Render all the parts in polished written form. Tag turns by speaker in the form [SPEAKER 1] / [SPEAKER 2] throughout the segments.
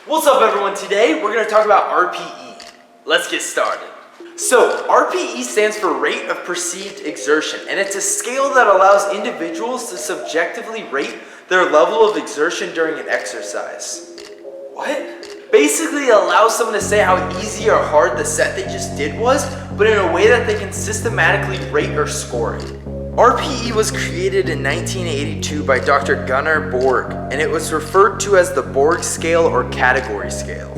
[SPEAKER 1] What's up everyone? Today we're going to talk about RPE. Let's get started. So RPE stands for rate of perceived exertion, and it's a scale that allows individuals to subjectively rate their level of exertion during an exercise. What? Basically it allows someone to say how easy or hard the set they just did was, but in a way that they can systematically rate or score it. RPE was created in 1982 by Dr. Gunnar Borg, and it was referred to as the Borg scale or category scale.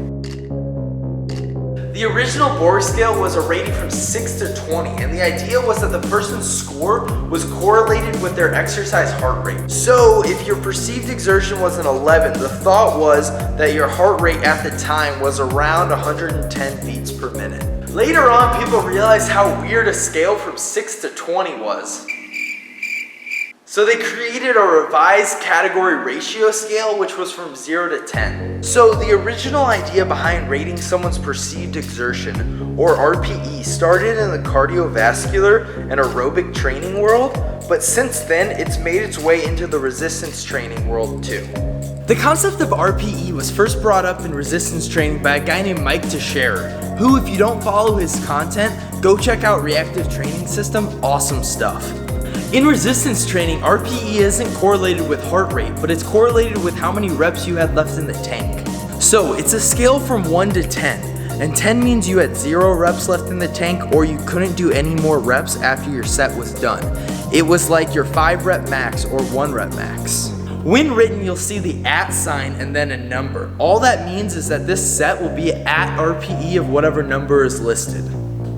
[SPEAKER 1] The original Borg scale was a rating from 6 to 20, and the idea was that the person's score was correlated with their exercise heart rate. So if your perceived exertion was an 11, the thought was that your heart rate at the time was around 110 beats per minute. Later on, people realized how weird a scale from 6 to 20 was. So they created a revised category ratio scale, which was from 0 to 10. So the original idea behind rating someone's perceived exertion, or RPE, started in the cardiovascular and aerobic training world, but since then it's made its way into the resistance training world too. The concept of RPE was first brought up in resistance training by a guy named Mike Teixeira, who, if you don't follow his content, go check out Reactive Training System, awesome stuff. In resistance training, RPE isn't correlated with heart rate, but it's correlated with how many reps you had left in the tank. So it's a scale from 1 to 10, and 10 means you had 0 reps left in the tank or you couldn't do any more reps after your set was done. It was like your 5 rep max or 1 rep max. When written, you'll see the at sign and then a number. All that means is that this set will be at RPE of whatever number is listed.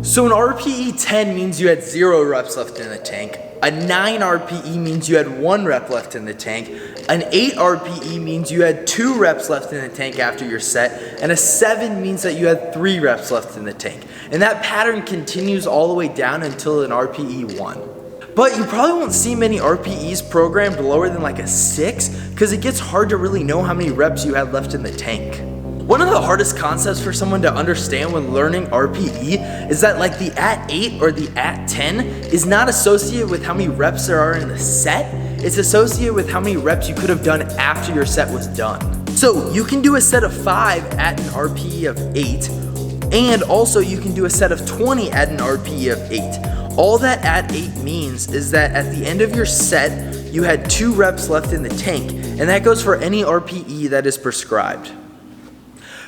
[SPEAKER 1] So an RPE 10 means you had 0 reps left in the tank. A 9 RPE means you had 1 rep left in the tank. An 8 RPE means you had 2 reps left in the tank after your set. And a 7 means that you had 3 reps left in the tank. And that pattern continues all the way down until an RPE 1. But you probably won't see many RPEs programmed lower than like a 6, because it gets hard to really know how many reps you had left in the tank. One of the hardest concepts for someone to understand when learning RPE is that like the at 8 or the at 10 is not associated with how many reps there are in the set, it's associated with how many reps you could have done after your set was done. So you can do a set of 5 at an RPE of 8, and also you can do a set of 20 at an RPE of 8. All that at 8 means is that at the end of your set, you had 2 reps left in the tank, and that goes for any RPE that is prescribed.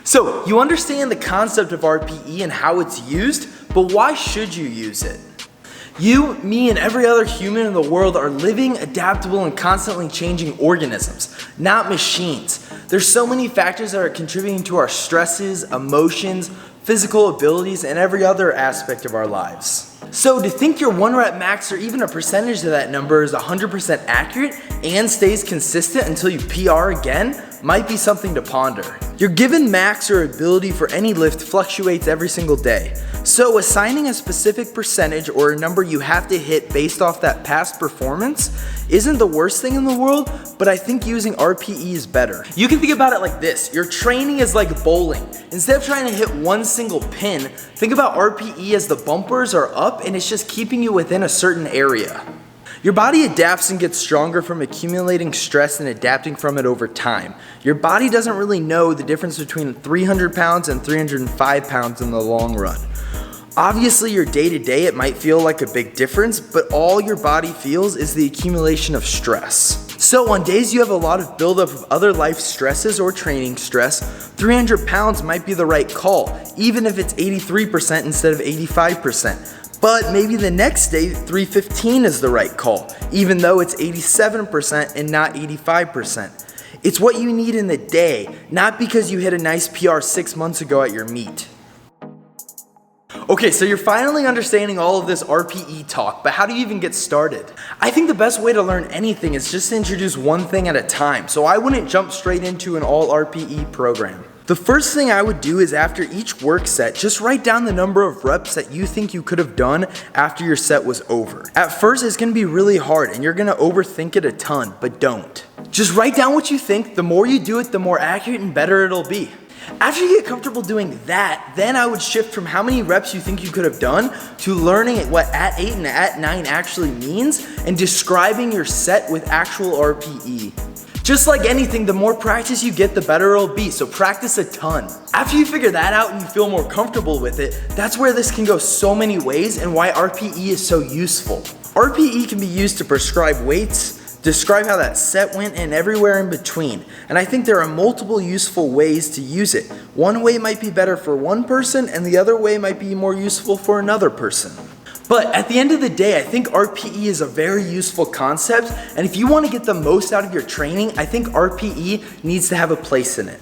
[SPEAKER 1] So you understand the concept of RPE and how it's used, but why should you use it? You, me, and every other human in the world are living, adaptable, and constantly changing organisms, not machines. There's so many factors that are contributing to our stresses, emotions, physical abilities, and every other aspect of our lives. So to think your 1 rep max or even a percentage of that number is 100% accurate and stays consistent until you PR again might be something to ponder. Your given max or ability for any lift fluctuates every single day. So assigning a specific percentage or a number you have to hit based off that past performance isn't the worst thing in the world, but I think using RPE is better. You can think about it like this. Your training is like bowling. Instead of trying to hit one single pin, think about RPE as the bumpers are up and it's just keeping you within a certain area. Your body adapts and gets stronger from accumulating stress and adapting from it over time. Your body doesn't really know the difference between 300 pounds and 305 pounds in the long run. Obviously, your day-to-day, it might feel like a big difference, but all your body feels is the accumulation of stress. So on days you have a lot of buildup of other life stresses or training stress, 300 pounds might be the right call, even if it's 83% instead of 85%. But maybe the next day, 315 is the right call, even though it's 87% and not 85%. It's what you need in the day, not because you hit a nice PR 6 months ago at your meet. Okay, so you're finally understanding all of this RPE talk, but how do you even get started? I think the best way to learn anything is just to introduce one thing at a time, so I wouldn't jump straight into an all RPE program. The first thing I would do is after each work set, just write down the number of reps that you think you could have done after your set was over. At first, it's gonna be really hard and you're gonna overthink it a ton, but don't. Just write down what you think. The more you do it, the more accurate and better it'll be. After you get comfortable doing that, then I would shift from how many reps you think you could have done to learning what at 8 and at 9 actually means and describing your set with actual RPE. Just like anything, the more practice you get, the better it'll be, so practice a ton. After you figure that out and you feel more comfortable with it, that's where this can go so many ways and why RPE is so useful. RPE can be used to prescribe weights, describe how that set went, and everywhere in between. And I think there are multiple useful ways to use it. One way might be better for one person and the other way might be more useful for another person. But at the end of the day, I think RPE is a very useful concept, and if you want to get the most out of your training, I think RPE needs to have a place in it.